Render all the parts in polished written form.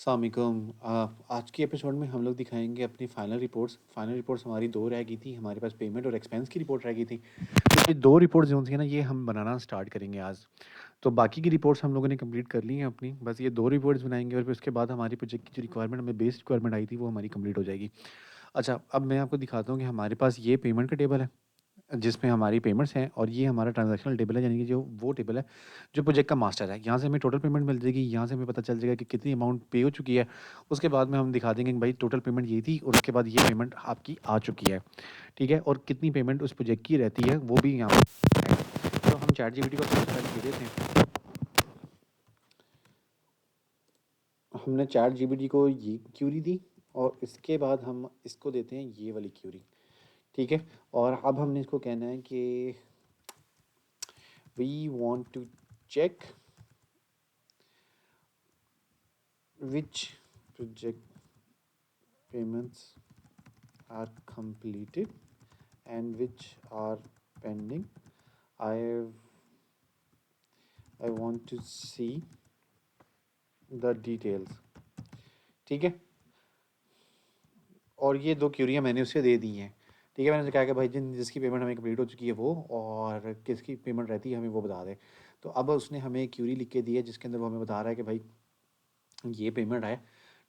अस्सलाम वालेकुम। आज के एपिसोड में हम लोग दिखाएंगे अपनी फाइनल रिपोर्ट्स हमारी दो रह गई थी। हमारे पास पेमेंट और एक्सपेंस की रिपोर्ट रह गई थी। तो ये दो रिपोर्ट्स जो थी ना, ये हम बनाना स्टार्ट करेंगे आज। तो बाकी की रिपोर्ट्स हम लोगों ने कंप्लीट कर ली हैं अपनी। बस ये दो रिपोर्ट्स बनाएंगे और फिर उसके बाद हमारी प्रोजेक्ट की जो रिक्वायरमेंट हमें बेस रिक्वायरमेंट आई थी वो हमारी कंप्लीट हो जाएगी। अच्छा, अब मैं आपको दिखाता हूँ कि हमारे पास ये पेमेंट का टेबल है जिसमें हमारी पेमेंट्स हैं, और ये हमारा ट्रांजैक्शनल टेबल है, यानी कि जो वो टेबल है जो प्रोजेक्ट का मास्टर है। यहाँ से हमें टोटल पेमेंट मिल जाएगी, यहाँ से हमें पता चल जाएगा कि कितनी अमाउंट पे हो चुकी है। उसके बाद में हम दिखा देंगे कि भाई टोटल पेमेंट ये थी और उसके बाद ये पेमेंट आपकी आ चुकी है। ठीक है, और कितनी पेमेंट उस प्रोजेक्ट की रहती है वो भी यहाँ पर है। तो हम चैट जीपीटी को सबसे पहले दे देते हैं। हमने चैट जीपीटी को ये क्यूरी दी और इसके बाद हम इसको देते हैं ये वाली क्यूरी। ठीक है, और अब हमने इसको कहना है कि we want to check which project payments are completed and which are pending. I I want to see the details. ठीक है, और ये दो क्यूरियाँ मैंने उसे दे दी हैं। ठीक है, मैंने उसे कहा कि भाई जिसकी पेमेंट हमें कंप्लीट हो चुकी है वो, और किसकी पेमेंट रहती है हमें वो बता दें। तो अब उसने हमें एक क्यूरी लिख के दी है जिसके अंदर वो हमें बता रहा है कि भाई ये पेमेंट है।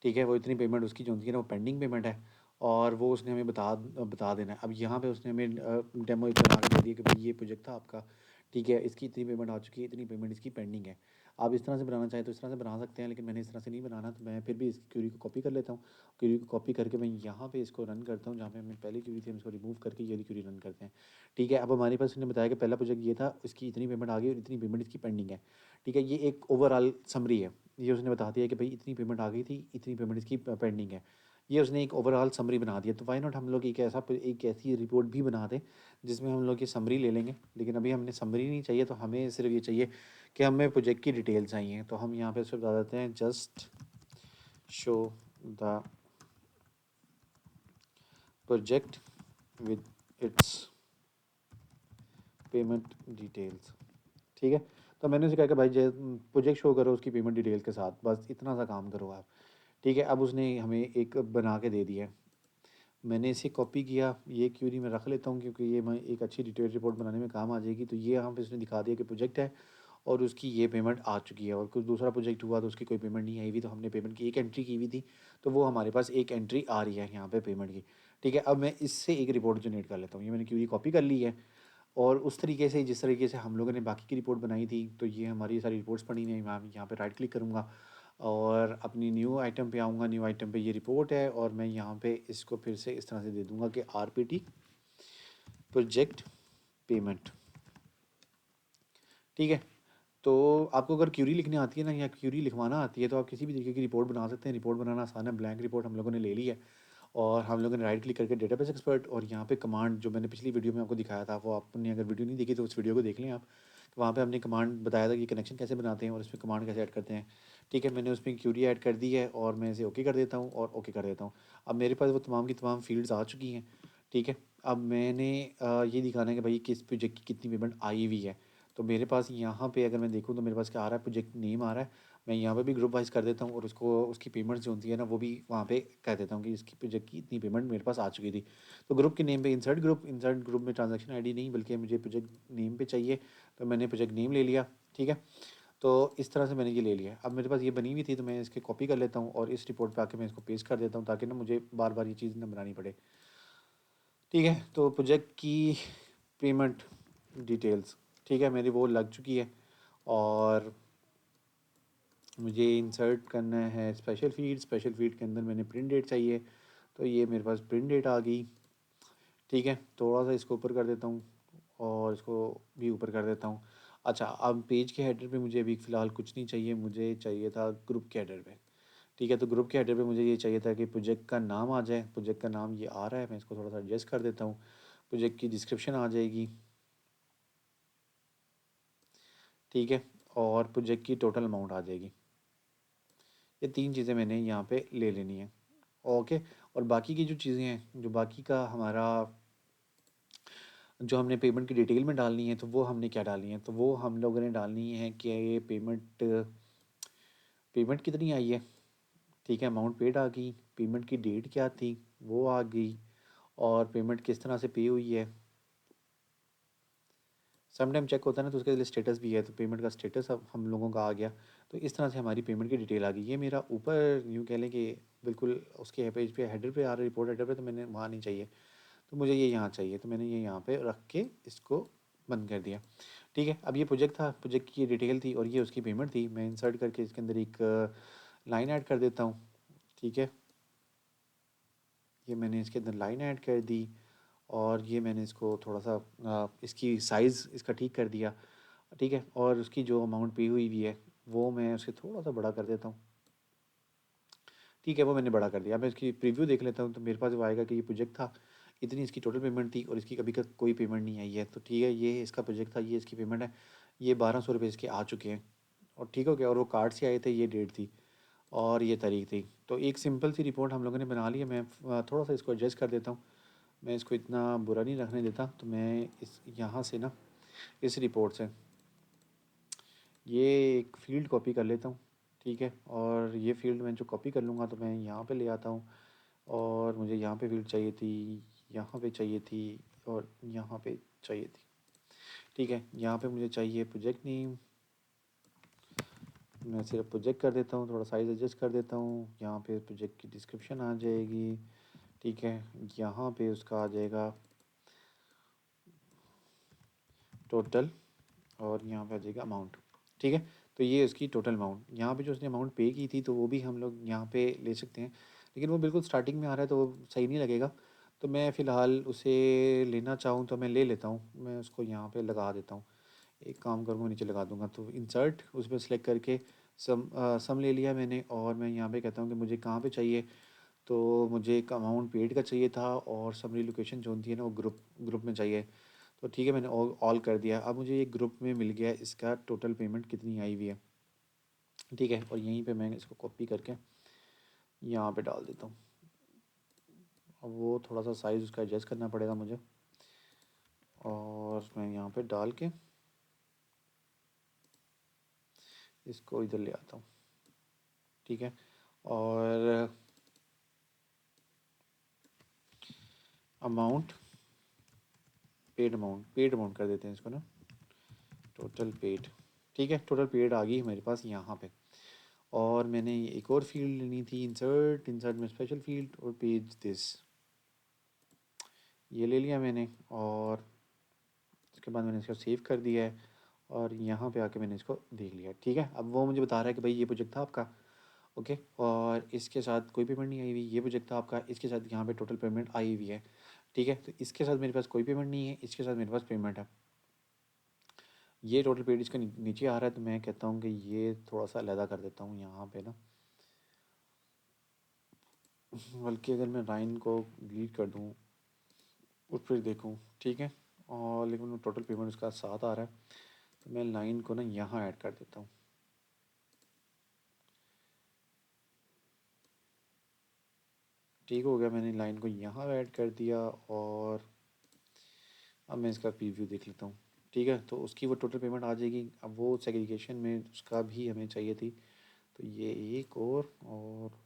ठीक है, वो इतनी पेमेंट उसकी जो होती है ना वो पेंडिंग पेमेंट है, और वो उसने हमें बता बता देना है। अब यहाँ पे उसने हमें डेमो एक बना के दे दिया कि भाई ये प्रोजेक्ट था आपका। ठीक है, इसकी इतनी पेमेंट आ चुकी है, इतनी पेमेंट इसकी पेंडिंग है। आप इस तरह से बनाना चाहें तो इस तरह से बना सकते हैं, लेकिन मैंने इस तरह से नहीं बनाना, तो मैं फिर भी इस क्यूरी को कॉपी कर लेता हूँ। क्यूरी को कॉपी करके मैं यहाँ पे इसको रन करता हूँ, जहाँ पे हमें पहली क्यूरी थी हम इसको रिमूव करके ये वाली क्यूरी रन करते हैं। ठीक है, अब हमारे पास उसने बताया कि पहला प्रोजेक्ट ये था, इसकी इतनी पेमेंट आ गई और इतनी पेमेंट इसकी पेंडिंग है। ठीक है, ये एक ओवरऑल समरी है। ये उसने बता दिया कि भाई इतनी पेमेंट आ गई थी, इतनी पेमेंट इसकी पेंडिंग है। ये उसने एक ओवरऑल समरी बना दिया। तो वाई नॉट हम लोग एक ऐसी रिपोर्ट भी बना दें जिसमें हम लोग ये समरी ले लेंगे। लेकिन अभी हमने समरी नहीं चाहिए, तो हमें सिर्फ ये चाहिए कि हमें प्रोजेक्ट की डिटेल्स चाहिए। तो हम यहाँ पे सिर्फ बता देते हैं just show the project with its payment details. ठीक है, तो मैंने उसे कहा कि भाई प्रोजेक्ट शो करो उसकी पेमेंट डिटेल्स के साथ, बस इतना सा काम करो आप। ठीक है, अब उसने हमें एक बना के दे दिया है। मैंने इसे कॉपी किया, ये क्यूरी मैं रख लेता हूँ क्योंकि ये मैं एक अच्छी डिटेल रिपोर्ट बनाने में काम आ जाएगी। तो ये यहाँ पे इसने दिखा दिया कि प्रोजेक्ट है और उसकी ये पेमेंट आ चुकी है, और कुछ दूसरा प्रोजेक्ट हुआ तो उसकी कोई पेमेंट नहीं आई हुई, तो हमने पेमेंट की एक एंट्री की हुई थी, तो वो हमारे पास एक एंट्री आ रही है यहाँ पे पेमेंट की। ठीक है, अब मैं इससे एक रिपोर्ट जनरेट कर लेता हूँ। ये मैंने क्यूरी कॉपी कर ली है, और उस तरीके से जिस तरीके से हम लोगों ने बाकी की रिपोर्ट बनाई थी, तो ये हमारी सारी रिपोर्ट्स पड़ी हुई हैं। मैं यहाँ पे राइट क्लिक करूँगा और अपनी न्यू आइटम पे आऊँगा। न्यू आइटम पे ये रिपोर्ट है, और मैं यहाँ पे इसको फिर से इस तरह से दे दूँगा कि आरपीटी प्रोजेक्ट पेमेंट। ठीक है, तो आपको अगर क्यूरी लिखनी आती है ना, या क्यूरी लिखवाना आती है, तो आप किसी भी तरीके की रिपोर्ट बना सकते हैं। रिपोर्ट बनाना आसान है। ब्लैंक रिपोर्ट हम लोगों ने ले ली है, और हम लोगों ने राइट क्लिक करके डेटाबेस एक्सपर्ट, और यहाँ पे कमांड जो मैंने पिछली वीडियो में आपको दिखाया था, वो आपने अगर वीडियो नहीं देखी तो उस वीडियो को देख लें आप। वहाँ पे हमने कमांड बताया था कि कनेक्शन कैसे बनाते हैं और इसमें कमांड कैसे ऐड करते हैं। ठीक है, मैंने उसमें क्यूरी ऐड कर दी है, और मैं इसे ओके कर देता हूँ और ओके कर देता हूँ। अब मेरे पास वो तमाम की तमाम फील्ड्स आ चुकी हैं। ठीक है, अब मैंने ये दिखाना है कि भाई किस प्रोजेक्ट की कितनी पेमेंट आई हुई है। तो मेरे पास यहाँ पे अगर मैं देखूँ तो मेरे पास क्या आ रहा है, प्रोजेक्ट नेम आ रहा है। मैं यहाँ पे भी ग्रुप वाइज कर देता हूँ, और उसको उसकी पेमेंट जो होती है ना वो भी वहाँ पे कह देता हूँ कि इसकी प्रोजेक्ट की इतनी पेमेंट मेरे पास आ चुकी थी। तो ग्रुप के नेम पे इंसर्ट ग्रुप में ट्रांजैक्शन आईडी नहीं बल्कि मुझे प्रोजेक्ट नेम पे चाहिए, तो मैंने प्रोजेक्ट नेम ले लिया। ठीक है, तो इस तरह से मैंने ये ले लिया। अब मेरे पास ये बनी हुई थी, तो मैं इसके कॉपी कर लेता हूँ और इस रिपोर्ट पे आके मैं इसको पेस्ट कर देता हूँ, ताकि ना मुझे बार बार ये चीज़ ना बनानी पड़े। ठीक है, तो प्रोजेक्ट की पेमेंट डिटेल्स, ठीक है, मेरी वो लग चुकी है, और मुझे इंसर्ट करना है स्पेशल फीड के अंदर मैंने प्रिंट डेट चाहिए, तो ये मेरे पास प्रिंट डेट आ गई। ठीक है, थोड़ा सा इसको ऊपर कर देता हूँ और इसको भी ऊपर कर देता हूँ। अच्छा, अब पेज के हेडर पे मुझे अभी फ़िलहाल कुछ नहीं चाहिए, मुझे चाहिए था ग्रुप के हेडर पे। ठीक है, तो ग्रुप के हेडर पे मुझे ये चाहिए था कि प्रोजेक्ट का नाम आ जाए। प्रोजेक्ट का नाम ये आ रहा है, मैं इसको थोड़ा सा एडजस्ट कर देता हूँ। प्रोजेक्ट की डिस्क्रिप्शन आ जाएगी। ठीक है, और प्रोजेक्ट की टोटल अमाउंट आ जाएगी। ये तीन चीज़ें मैंने यहाँ पे ले लेनी है। ओके, और बाकी की जो चीज़ें हैं, जो बाकी का हमारा जो हमने पेमेंट की डिटेल में डालनी है, तो वो हमने क्या डालनी है, तो वो हम लोगों ने डालनी है कि ये पेमेंट पेमेंट कितनी आई है। ठीक है, अमाउंट पेड आ गई, पेमेंट की डेट क्या थी वो आ गई, और पेमेंट किस तरह से पे हुई है। सम टाइम चेक होता है ना, तो उसके लिए स्टेटस भी है, तो पेमेंट का स्टेटस अब हम लोगों का आ गया। तो इस तरह से हमारी पेमेंट की डिटेल आ गई। ये मेरा ऊपर यूँ कह लें कि बिल्कुल उसके पेज पे हेडर पे आ रहा है, रिपोर्ट हेडर पे, तो मैंने वहाँ नहीं चाहिए, तो मुझे ये यहाँ चाहिए, तो मैंने ये यहाँ पे रख के इसको बंद कर दिया। ठीक है, अब ये प्रोजेक्ट था, प्रोजेक्ट की ये डिटेल थी और ये उसकी पेमेंट थी। मैं इंसर्ट करके इसके अंदर एक लाइन ऐड कर देता हूँ। ठीक है, ये मैंने इसके अंदर लाइन ऐड कर दी, और ये मैंने इसको थोड़ा सा इसकी साइज़ इसका ठीक कर दिया। ठीक है, और उसकी जो अमाउंट पे हुई हुई है वो मैं उसे थोड़ा सा बड़ा कर देता हूँ। ठीक है, वो मैंने बड़ा कर दिया। अब मैं इसकी प्रीव्यू देख लेता हूँ, तो मेरे पास वो आएगा कि ये प्रोजेक्ट था, इतनी इसकी टोटल पेमेंट थी, और इसकी अभी तक कोई पेमेंट नहीं आई है। तो ठीक है, ये इसका प्रोजेक्ट था, ये इसकी पेमेंट है, ये 1200 रुपये इसके आ चुके हैं। और ठीक हो गया, और वो कार्ड से आए थे, ये डेट थी और ये तारीख थी। तो एक सिंपल सी रिपोर्ट हम लोगों ने बना ली है। मैं थोड़ा सा इसको एडजस्ट कर देता हूँ, मैं इसको इतना बुरा नहीं रखने देता। तो मैं इस यहाँ से ना, इस रिपोर्ट से ये एक फ़ील्ड कॉपी कर लेता हूँ। ठीक है, और ये फ़ील्ड मैं जो कॉपी कर लूँगा, तो मैं यहाँ पे ले आता हूँ, और मुझे यहाँ पे फ़ील्ड चाहिए थी, यहाँ पे चाहिए थी, और यहाँ पे चाहिए थी। ठीक है, यहाँ पे मुझे चाहिए प्रोजेक्ट नेम, मैं सिर्फ प्रोजेक्ट कर देता हूँ, थोड़ा साइज़ एडजस्ट कर देता हूँ। यहाँ पे प्रोजेक्ट की डिस्क्रिप्शन आ जाएगी। ठीक है, यहाँ पे उसका आ जाएगा टोटल, और यहाँ पे आ जाएगा अमाउंट। ठीक है, तो ये उसकी टोटल अमाउंट, यहाँ पे जो उसने अमाउंट पे की थी, तो वो भी हम लोग यहाँ पे ले सकते हैं, लेकिन वो बिल्कुल स्टार्टिंग में आ रहा है, तो वो सही नहीं लगेगा। तो मैं फ़िलहाल उसे लेना चाहूँ तो मैं ले लेता हूँ, मैं उसको यहाँ पे लगा देता हूँ। एक काम करूँगा, नीचे लगा दूँगा, तो इंसर्ट उसमें सेलेक्ट करके सम ले लिया मैंने, और मैं यहाँ पे कहता हूँ कि मुझे कहाँ पे चाहिए। तो मुझे एक अमाउंट पेड का चाहिए था, और समरी लोकेशन जो होती है ना, वो ग्रुप ग्रुप में चाहिए। तो ठीक है, मैंने ऑल कर दिया। अब मुझे ये ग्रुप में मिल गया इसका टोटल पेमेंट कितनी आई हुई है। ठीक है, और यहीं पे मैं इसको कॉपी करके यहाँ पे डाल देता हूँ। अब वो थोड़ा सा साइज़ उसका एडजस्ट करना पड़ेगा मुझे, और मैं यहाँ पे डाल के इसको इधर ले आता हूँ। ठीक है, और अमाउंट, पेड अमाउंट कर देते हैं इसको ना, टोटल पेड। ठीक है, टोटल पेड आ गई मेरे पास यहाँ पे। और मैंने एक और फील्ड लेनी थी, इंसर्ट, इंसर्ट में स्पेशल फील्ड, और पेज दिस, ये ले लिया मैंने, और उसके बाद मैंने इसको सेव कर दिया है, और यहाँ पे आके मैंने इसको देख लिया। ठीक है, अब वो मुझे बता रहा है कि भाई ये प्रोजेक्ट था आपका, ओके, और इसके साथ कोई पेमेंट नहीं आई हुई, ये प्रोजेक्ट था आपका, इसके साथ यहाँ पे टोटल पेमेंट आई हुई है। ठीक है, तो इसके साथ मेरे पास कोई पेमेंट नहीं है, इसके साथ मेरे पास पेमेंट है। ये टोटल पेड इसका नीचे आ रहा है, तो मैं कहता हूँ कि ये थोड़ा सा अलहदा कर देता हूँ यहाँ पे ना, बल्कि अगर मैं लाइन को डिलीट कर दूँ और फिर देखूँ, ठीक है, और लेकिन टोटल पेमेंट उसका साथ आ रहा है, तो मैं लाइन को ना यहाँ ऐड कर देता हूँ। ठीक हो गया, मैंने लाइन को यहाँ ऐड कर दिया, और अब मैं इसका प्रीव्यू देख लेता हूँ। ठीक है, तो उसकी वो टोटल पेमेंट आ जाएगी। अब वो सेग्रीगेशन में उसका भी हमें चाहिए थी, तो ये एक और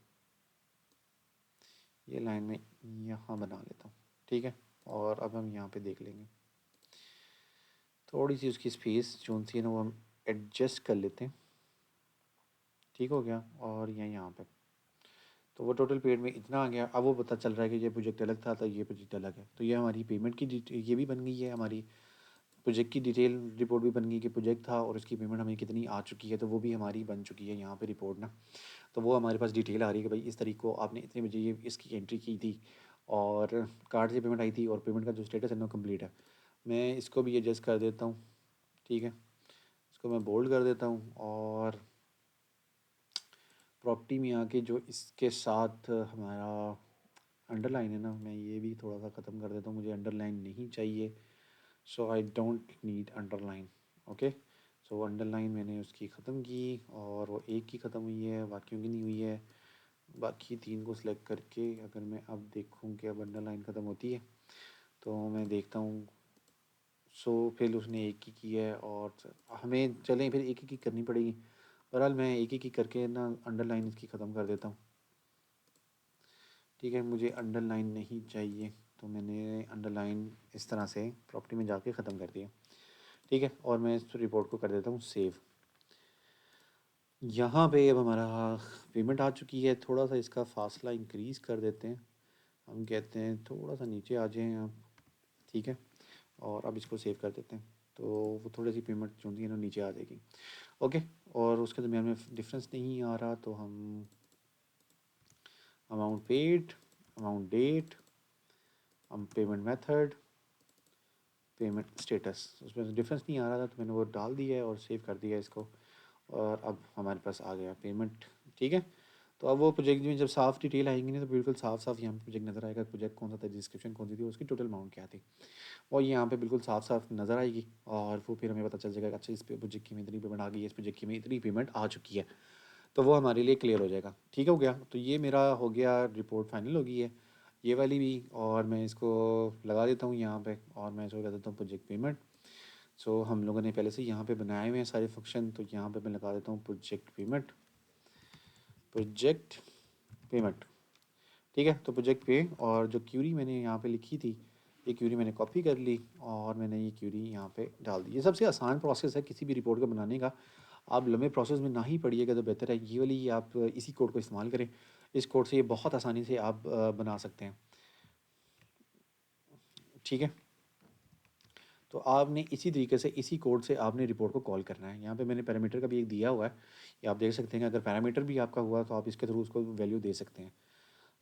ये लाइन में यहाँ बना लेता हूँ। ठीक है, और अब हम यहाँ पे देख लेंगे, थोड़ी सी उसकी स्पेस जो सी है ना, वो हम एडजस्ट कर लेते हैं। ठीक हो गया, और ये यहाँ पे, तो वो टोटल पेड में इतना आ गया। अब वो पता चल रहा है कि ये प्रोजेक्ट अलग था, तो ये प्रोजेक्ट अलग है। तो ये हमारी पेमेंट की ये भी बन गई है, हमारी प्रोजेक्ट की डिटेल रिपोर्ट भी बन गई कि प्रोजेक्ट था और उसकी पेमेंट हमें कितनी आ चुकी है, तो वो भी हमारी बन चुकी है यहाँ पे रिपोर्ट ना। तो वो हमारे पास डिटेल आ रही है कि भाई इस तारीख को आपने इतने बजे ये इसकी एंट्री की थी, और कार्ड से पेमेंट आई थी, और पेमेंट का जो स्टेटस है ना कंप्लीट है। मैं इसको भी एडजस्ट कर देता हूँ। ठीक है, इसको मैं बोल्ड कर देता हूँ, और प्रॉपर्टी में आके जो इसके साथ हमारा अंडरलाइन है ना, मैं ये भी थोड़ा सा ख़त्म कर देता हूँ, मुझे अंडरलाइन नहीं चाहिए। So I don't need underline. Okay, so underline मैंने उसकी ख़त्म की, और वो एक की ख़त्म हुई है, बाकियों की नहीं हुई है। बाकी तीन को सिलेक्ट करके अगर मैं अब देखूँ कि अब अंडरलाइन ख़त्म होती है, तो मैं देखता हूँ। सो फिर उसने एक ही की है, और हमें चलें फिर एक ही की करनी पड़ेगी। बहरहाल मैं एक ही की करके ना अंडरलाइन इसकी ख़त्म कर देता हूँ। ठीक है, मुझे अंडरलाइन नहीं चाहिए, तो मैंने अंडरलाइन इस तरह से प्रॉपर्टी में जाके ख़त्म कर दिया। ठीक है, और मैं इस रिपोर्ट को कर देता हूँ सेव। यहाँ पे अब हमारा पेमेंट आ चुकी है। थोड़ा सा इसका फासला इंक्रीज़ कर देते हैं, हम कहते हैं थोड़ा सा नीचे आ जाएं आप। ठीक है, और अब इसको सेव कर देते हैं, तो वो थोड़ी सी पेमेंट जो होती है ना नीचे आ जाएगी। ओके, और उसके दरमियान में डिफरेंस नहीं आ रहा, तो हम अमाउंट पेड, अमाउंट डेट, हम पेमेंट मेथड, पेमेंट स्टेटस, उसमें डिफरेंस नहीं आ रहा था, तो मैंने वो डाल दिया है और सेव कर दिया इसको, और अब हमारे पास आ गया पेमेंट। ठीक है, तो अब वो प्रोजेक्ट में जब साफ़ डिटेल आएंगी ना, तो बिल्कुल साफ साफ यहाँ पे प्रोजेक्ट नज़र आएगा, प्रोजेक्ट कौन सा था, डिस्क्रिप्शन कौन सी थी, उसकी टोटल अमाउंट क्या थी, और यहाँ पे बिल्कुल साफ साफ नज़र आएगी। और वो फिर हमें पता चल जाएगा अच्छा इस प्रोजेक्ट की में इतनी पेमेंट आ गई है, इस प्रोजेक्ट की में इतनी पेमेंट आ चुकी है, तो वो हमारे लिए क्लियर हो जाएगा। ठीक हो गया, तो ये मेरा हो गया, रिपोर्ट फाइनल हो गई है ये वाली भी। और मैं इसको लगा देता हूँ यहाँ पे, और मैं इसको लगा देता हूँ प्रोजेक्ट पेमेंट। सो हम लोगों ने पहले से यहाँ पे बनाए हुए हैं सारे फंक्शन, तो यहाँ पे मैं लगा देता हूँ प्रोजेक्ट पेमेंट, प्रोजेक्ट पेमेंट। ठीक है, तो प्रोजेक्ट पे, और जो क्यूरी मैंने यहाँ पे लिखी थी, ये क्यूरी मैंने कॉपी कर ली और मैंने ये क्यूरी यहाँ पे डाल दी। ये सबसे आसान प्रोसेस है किसी भी रिपोर्ट को बनाने का। आप लंबे प्रोसेस में ना ही पढ़िएगा तो बेहतर है, ये वाली आप इसी कोड को इस्तेमाल करें। इस कोड से ये बहुत आसानी से आप बना सकते हैं। ठीक है, तो आपने इसी तरीके से इसी कोड से आपने रिपोर्ट को कॉल करना है। यहाँ पे मैंने पैरामीटर का भी एक दिया हुआ है, ये आप देख सकते हैं। अगर पैरामीटर भी आपका हुआ तो आप इसके थ्रू उसको वैल्यू दे सकते हैं।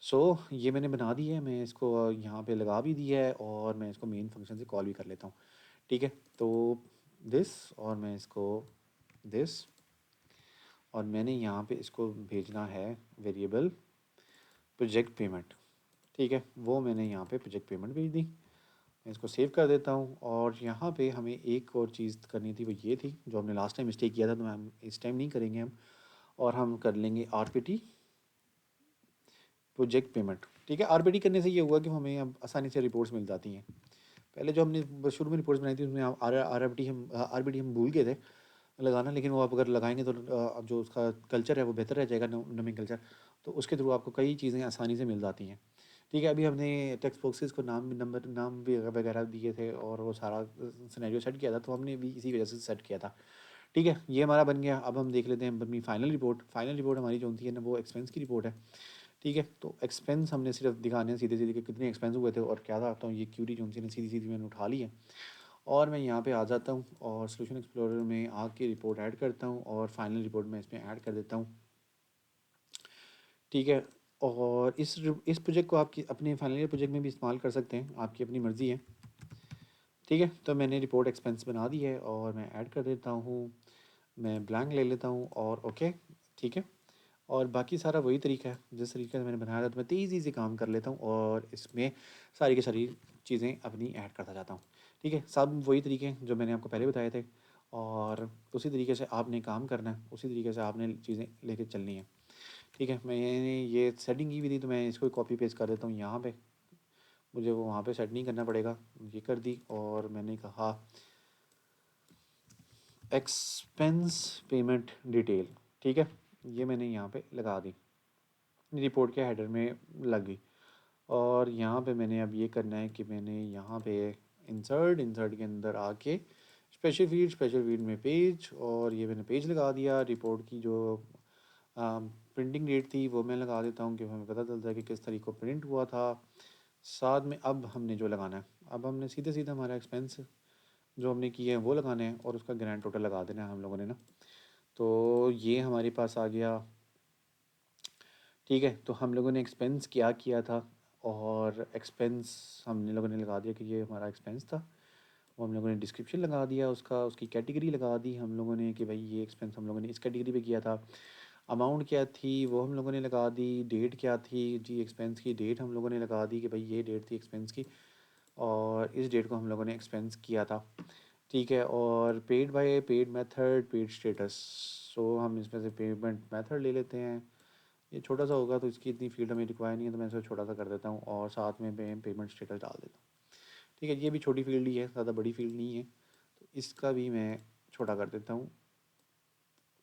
सो ये मैंने बना दी है, मैं इसको यहाँ पे लगा भी दिया है, और मैं इसको मेन फंक्शन से कॉल भी कर लेता हूँ। ठीक है, तो दिस, और मैं इसको दिस, और मैंने यहाँ पे इसको भेजना है वेरिएबल प्रोजेक्ट पेमेंट। ठीक है, वो मैंने यहाँ पे प्रोजेक्ट पेमेंट भेज दी। मैं इसको सेव कर देता हूँ, और यहाँ पे हमें एक और चीज़ करनी थी, वो ये थी जो हमने लास्ट टाइम मिस्टेक किया था, तो हम इस टाइम नहीं करेंगे हम, और हम कर लेंगे आरपीटी प्रोजेक्ट पेमेंट। ठीक है, आरपीटी करने से ये हुआ कि हमें अब आसानी से रिपोर्ट्स मिल जाती हैं। पहले जो हमने शुरू में रिपोर्ट्स बनाई थी उसमें आरबीटी हम भूल गए थे लगाना, लेकिन वो आप अगर लगाएंगे तो अब जो उसका कल्चर है वो बेहतर रह जाएगा, नमिंग कल्चर, तो उसके थ्रू आपको कई चीज़ें आसानी से मिल जाती हैं। ठीक है, अभी हमने टेक्स्ट बॉक्सेस को नाम भी वगैरह दिए थे, और वो सारा सिनेरियो सेट किया था, तो हमने भी इसी वजह से सेट किया था। ठीक है, ये हमारा बन गया। अब हम देख लेते हैं अपनी फाइनल रिपोर्ट। फाइनल रिपोर्ट हमारी जो होती है ना, वो एक्सपेंस की रिपोर्ट है। ठीक है, तो एक्सपेंस हमने सिर्फ दिखाने हैं सीधे सीधे कि कितने एक्सपेंस हुए थे और क्या था। तो ये क्यूरी जो उनसे सीधी सीधी मैंने उठा ली है, और मैं यहाँ पे आ जाता हूँ और सोल्यूशन एक्सप्लोरर में आके रिपोर्ट ऐड करता हूँ, और फाइनल रिपोर्ट में इसमें ऐड कर देता हूँ। ठीक है, और इस प्रोजेक्ट को आपकी अपने फाइनल ईयर प्रोजेक्ट में भी इस्तेमाल कर सकते हैं, आपकी अपनी मर्ज़ी है। ठीक है, तो मैंने रिपोर्ट एक्सपेंस बना दी है, और मैं ऐड कर देता हूँ, मैं ब्लैंक ले लेता हूँ, और ओके। ठीक है, और बाकी सारा वही तरीका है जिस तरीके से मैंने बनाया था, तो मैं तेज़ी से काम कर लेता हूँ, और इसमें सारी की सारी चीज़ें अपनी ऐड करता जाता हूँ। ठीक है, सब वही तरीके हैं जो मैंने आपको पहले बताए थे, और उसी तरीके से आपने काम करना है, उसी तरीके से आपने चीज़ें लेके चलनी है। ठीक है, मैंने ये सेटिंग की भी थी, तो मैं इसको कॉपी पेस्ट कर देता हूँ यहाँ पे, मुझे वो वहाँ पे सेट नहीं करना पड़ेगा। ये कर दी, और मैंने कहा एक्सपेंस पेमेंट डिटेल। ठीक है, ये मैंने यहाँ पे लगा दी, रिपोर्ट के हेडर में लग गई। और यहाँ पे मैंने अब ये करना है कि मैंने यहाँ पे इंसर्ट के अंदर आके स्पेशल फीड में पेज, और ये मैंने पेज लगा दिया। रिपोर्ट की जो प्रिंटिंग डेट थी वो मैं लगा देता हूँ कि हमें पता चलता है कि किस तारीख को प्रिंट हुआ था। साथ में अब हमने जो लगाना है, अब हमने सीधे सीधे हमारा एक्सपेंस जो हमने किए हैं वो लगाने हैं, और उसका ग्रैंड टोटल लगा देना है हम लोगों ने ना। तो ये हमारे पास आ गया। ठीक है, तो हम लोगों ने एक्सपेंस क्या किया था, और एक्सपेंस हमने लोगों ने लगा दिया कि ये हमारा एक्सपेंस था। वो हम लोगों ने डिस्क्रिप्शन लगा दिया उसका, उसकी कैटेगरी लगा दी हम लोगों ने कि भाई ये एक्सपेंस हम लोगों ने इस कैटेगरी पे किया था। अमाउंट क्या थी वो हम लोगों ने लगा दी। डेट क्या थी जी, एक्सपेंस की डेट हम लोगों ने लगा दी कि भाई ये डेट थी एक्सपेंस की, और इस डेट को हम लोगों ने एक्सपेंस किया था। ठीक है, और paid by paid method paid status. So हम इसमें से पेमेंट मेथड ले लेते हैं। ये छोटा सा होगा तो इसकी इतनी फील्ड हमें रिक्वायर नहीं है, तो मैं इसे छोटा सा कर देता हूँ, और साथ में मैं पेमेंट स्टेटस डाल देता हूँ। ठीक है, ये भी छोटी फील्ड ही है, ज़्यादा बड़ी फील्ड नहीं है, तो इसका भी मैं छोटा कर देता हूँ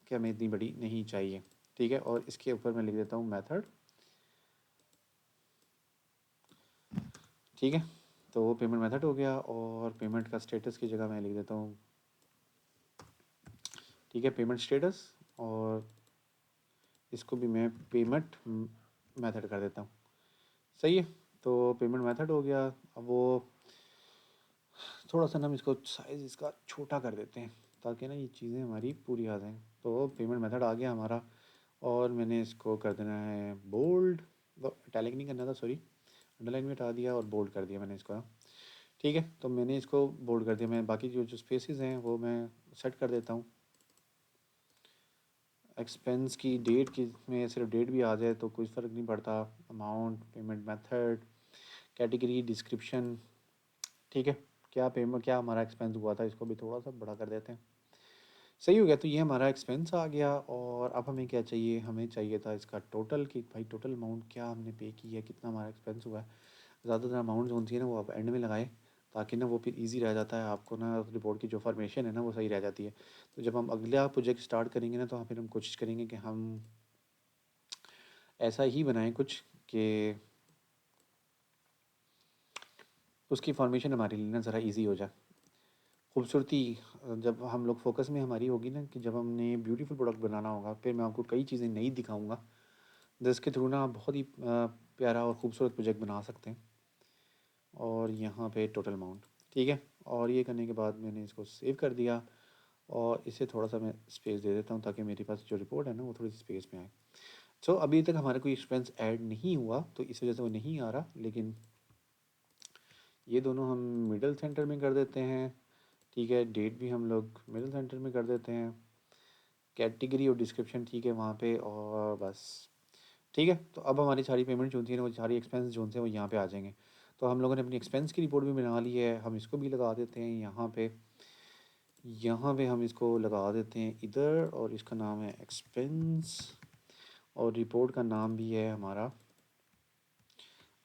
कि हमें इतनी बड़ी नहीं चाहिए। ठीक है, और इसके ऊपर मैं लिख देता हूँ मेथड ठीक है, तो पेमेंट मेथड हो गया और पेमेंट का स्टेटस की जगह मैं लिख देता हूँ, ठीक है, पेमेंट स्टेटस, और इसको भी मैं पेमेंट मेथड कर देता हूँ। सही है, तो पेमेंट मेथड हो गया। अब वो थोड़ा सा ना हम इसको साइज़ इसका छोटा कर देते हैं ताकि ना ये चीज़ें हमारी पूरी आ जाएँ। तो पेमेंट मेथड आ गया हमारा, और मैंने इसको कर देना है बोल्ड, इटैलिक नहीं करना था, सॉरी, अंडरलाइन में हटा दिया और बोल्ड कर दिया मैंने इसको। ठीक है, तो मैंने इसको बोल्ड कर दिया। मैं बाकी जो जो स्पेसेस हैं वो मैं सेट कर देता हूँ। एक्सपेंस की डेट की में सिर्फ डेट भी आ जाए तो कोई फ़र्क नहीं पड़ता। Amount, payment method, category, description, ठीक है, क्या पेमेंट, क्या हमारा एक्सपेंस हुआ था, इसको भी थोड़ा सा बड़ा कर देते हैं। सही हो गया, तो ये हमारा एक्सपेंस आ गया। और अब हमें क्या चाहिए, हमें चाहिए था इसका टोटल, कि भाई टोटल अमाउंट क्या हमने पे की है, कितना हमारा एक्सपेंस हुआ है। ज़्यादातर अमाउंट जो होती है ना वो आप एंड में लगाएं, ताकि ना वो फिर इजी रह जाता है आपको ना, रिपोर्ट की जो फॉर्मेशन है ना वो सही रह जाती है। तो जब हम अगला प्रोजेक्ट स्टार्ट करेंगे ना, तो फिर हम कोशिश करेंगे कि हम ऐसा ही बनाएं कुछ कि उसकी फॉर्मेशन हमारे लिए ना ज़रा इजी हो जाए। खूबसूरती जब हम लोग फोकस में हमारी होगी ना, कि जब हमने ब्यूटीफुल प्रोडक्ट बनाना होगा, फिर मैं आपको कई चीज़ें नई दिखाऊंगा जिसके थ्रू ना आप बहुत ही प्यारा और ख़ूबसूरत प्रोजेक्ट बना सकते हैं। और यहाँ पे टोटल अमाउंट, ठीक है, और ये करने के बाद मैंने इसको सेव कर दिया, और इसे थोड़ा सा मैं स्पेस दे देता हूँ ताकि मेरे पास जो रिपोर्ट है ना वो थोड़ी सी स्पेस में आए। सो अभी तक हमारा कोई एक्सपेंस ऐड नहीं हुआ तो इस वजह से वो नहीं आ रहा, लेकिन ये दोनों हम मिडल सेंटर में कर देते हैं। ठीक है, डेट भी हम लोग मिडल सेंटर में कर देते हैं, कैटेगरी और डिस्क्रिप्शन ठीक है वहाँ पे, और बस। ठीक है, तो अब हमारी सारी पेमेंट जो होती है ना, वो सारी एक्सपेंस जो होते हैं वो यहाँ पे आ जाएंगे। तो हम लोगों ने अपनी एक्सपेंस की रिपोर्ट भी बना ली है, हम इसको भी लगा देते हैं यहाँ पे। यहाँ पे हम इसको लगा देते हैं इधर, और इसका नाम है एक्सपेंस, और रिपोर्ट का नाम भी है हमारा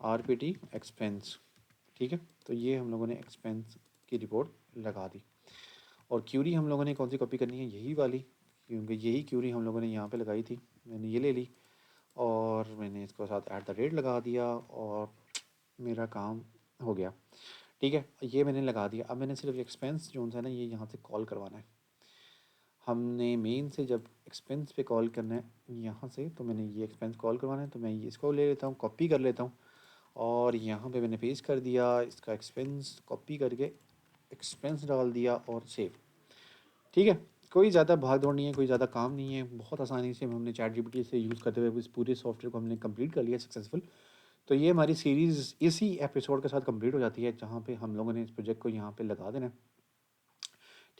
आरपीटी एक्सपेंस। ठीक है, तो ये हम लोगों ने एक्सपेंस की रिपोर्ट लगा दी। और क्यूरी हम लोगों ने कौन सी कॉपी करनी है, यही वाली, क्योंकि यही क्यूरी हम लोगों ने यहाँ पे लगाई थी। मैंने ये ले ली और मैंने इसको साथ ऐट द रेट लगा दिया, और मेरा काम हो गया। ठीक है, ये मैंने लगा दिया। अब मैंने सिर्फ एक्सपेंस जो है ना ये यहाँ से कॉल करवाना है। हमने मेन से जब एक्सपेंस पे कॉल करना है यहाँ से, तो मैंने ये एक्सपेंस कॉल करवाना है, तो मैं ये इसको ले लेता हूँ, कॉपी कर लेता हूँ, और यहाँ पे मैंने पेस्ट कर दिया इसका एक्सपेंस, कॉपी करके एक्सपेंस डाल दिया और सेव। ठीक है, कोई ज़्यादा भाग दौड़ नहीं है, कोई ज़्यादा काम नहीं है, बहुत आसानी से हमने चैट जीपीटी से यूज़ करते हुए इस पूरे सॉफ्टवेयर को हमने कंप्लीट कर लिया सक्सेसफुल। तो ये हमारी सीरीज़ इसी एपिसोड के साथ कंप्लीट हो जाती है, जहाँ पे हम लोगों ने इस प्रोजेक्ट को यहाँ पे लगा देना है।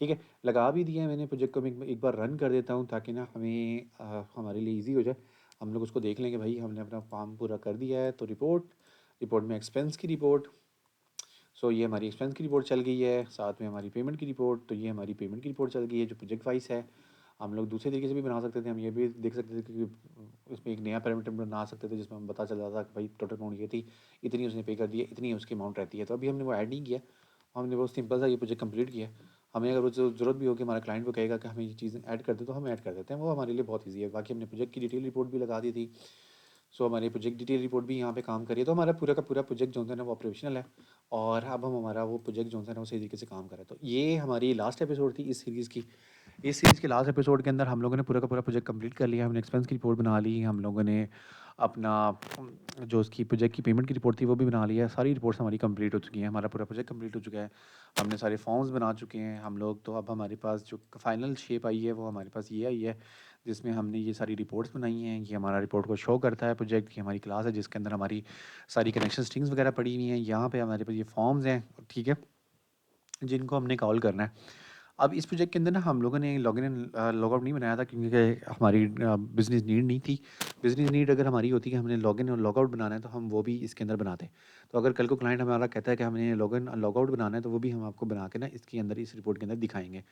ठीक है, लगा भी दिया है मैंने प्रोजेक्ट को। मैं एक बार रन कर देता हूँ ताकि ना हमें हमारे लिए ईजी हो जाए। हम लोग उसको देख लेंगे, भाई हमने अपना काम पूरा कर दिया है। तो रिपोर्ट में एक्सपेंस की रिपोर्ट, सो ये हमारी एक्सपेंस की रिपोर्ट चल गई है, साथ में हमारी पेमेंट की रिपोर्ट, तो ये हमारी पेमेंट की रिपोर्ट चल गई है जो प्रोजेक्ट वाइज है। हम लोग दूसरे तरीके से भी बना सकते थे, हम ये भी देख सकते थे कि इसमें एक नया पैरामीटर बना सकते थे जिसमें हम पता चल जाता था कि भाई टोटल अमाउंट ये थी, इतनी उसने पे कर दी है, इतनी उसकी अमाउंट रहती है। तो अभी हमने वो ऐड नहीं किया, हमने बहुत सिंपल सा ये प्रोजेक्ट कंप्लीट किया। हमें अगर वो ज़रूरत भी होगी, हमारा क्लाइंट को कहेगा कि हमें ये चीज़ें ऐड कर दे, तो हम ऐड कर देते हैं, वो हमारे लिए बहुत ईजी है। बाकी हमने प्रोजेक्ट की डिटेल रिपोर्ट भी लगा दी थी, सो हमारी प्रोजेक्ट डिटेल रिपोर्ट भी यहाँ पे काम करिए। तो हमारा पूरा का पूरा प्रोजेक्ट जो है ना वो ऑपरेशनल है, और अब हम हमारा वो प्रोजेक्ट जो है ना वो सही तरीके से काम कर रहे हैं। तो ये हमारी लास्ट एपिसोड थी इस सीरीज़ की। इस सीरीज़ के लास्ट एपिसोड के अंदर हम लोगों ने पूरा का पूरा प्रोजेक्ट कंप्लीट कर लिया। हमने एक्सपेंस की रिपोर्ट बना ली, हम लोगों ने अपना जो उसकी प्रोजेक्ट की पेमेंट की रिपोर्ट थी वो भी बना लिया है। सारी रिपोर्ट्स हमारी कंप्लीट हो चुकी हैं, हमारा पूरा प्रोजेक्ट कंप्लीट हो चुका है। हमने सारे फॉर्म्स बना चुके हैं हम लोग। तो अब हमारे पास जो फाइनल शेप आई है वो हमारे पास ये आई है, जिसमें हमने ये सारी रिपोर्ट्स बनाई हैं। ये हमारा रिपोर्ट को शो करता है प्रोजेक्ट की, हमारी क्लास है जिसके अंदर हमारी सारी कनेक्शन स्ट्रिंग्स वगैरह पड़ी हुई हैं। यहाँ पे हमारे पास ये फॉर्म्स हैं, ठीक है, जिनको हमने कॉल करना है। अब इस प्रोजेक्ट के अंदर ना हम लोगों ने लॉगिन एंड लॉगआउट नहीं बनाया था, क्योंकि हमारी बिज़नेस नीड नहीं थी। बिज़नेस नीड अगर हमारी होती कि हमने लॉगिन और लॉगआउट बनाना है, तो हम वो भी इसके अंदर बनाते। तो अगर कल को क्लाइंट हमारा कहता है कि हमने लॉगिन और लॉगआउट बनाना है, तो वो भी हम आपको बना के ना इसके अंदर, इस रिपोर्ट के अंदर दिखाएंगे।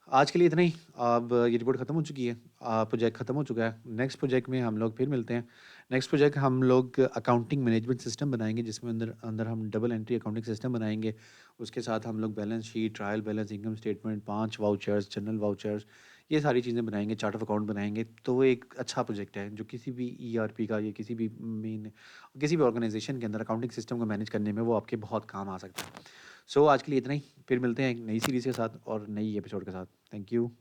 आज के लिए इतना ही। अब ये रिपोर्ट ख़त्म हो चुकी है, प्रोजेक्ट ख़त्म हो चुका है। नेक्स्ट प्रोजेक्ट में हम लोग फिर मिलते हैं। नेक्स्ट प्रोजेक्ट हम लोग अकाउंटिंग मैनेजमेंट सिस्टम बनाएंगे, जिसमें अंदर अंदर हम डबल एंट्री अकाउंटिंग सिस्टम बनाएंगे। उसके साथ हम लोग balance sheet, trial balance, income statement, 5 vouchers, general vouchers, ये सारी चीज़ें बनाएँगे, चार्ट ऑफ अकाउंट बनाएँगे, तो वो एक अच्छा प्रोजेक्ट है, जो किसी भी ईआरपी का या किसी भी ऑर्गनाइज़ेशन के अंदर अकाउंटिंग सिस्टम को मैनेज करने में वो आपके बहुत काम आ सकता है। सो आज के लिए इतना ही, फिर मिलते हैं एक नई सीरीज़ के साथ और नई एपिसोड के साथ। Thank you.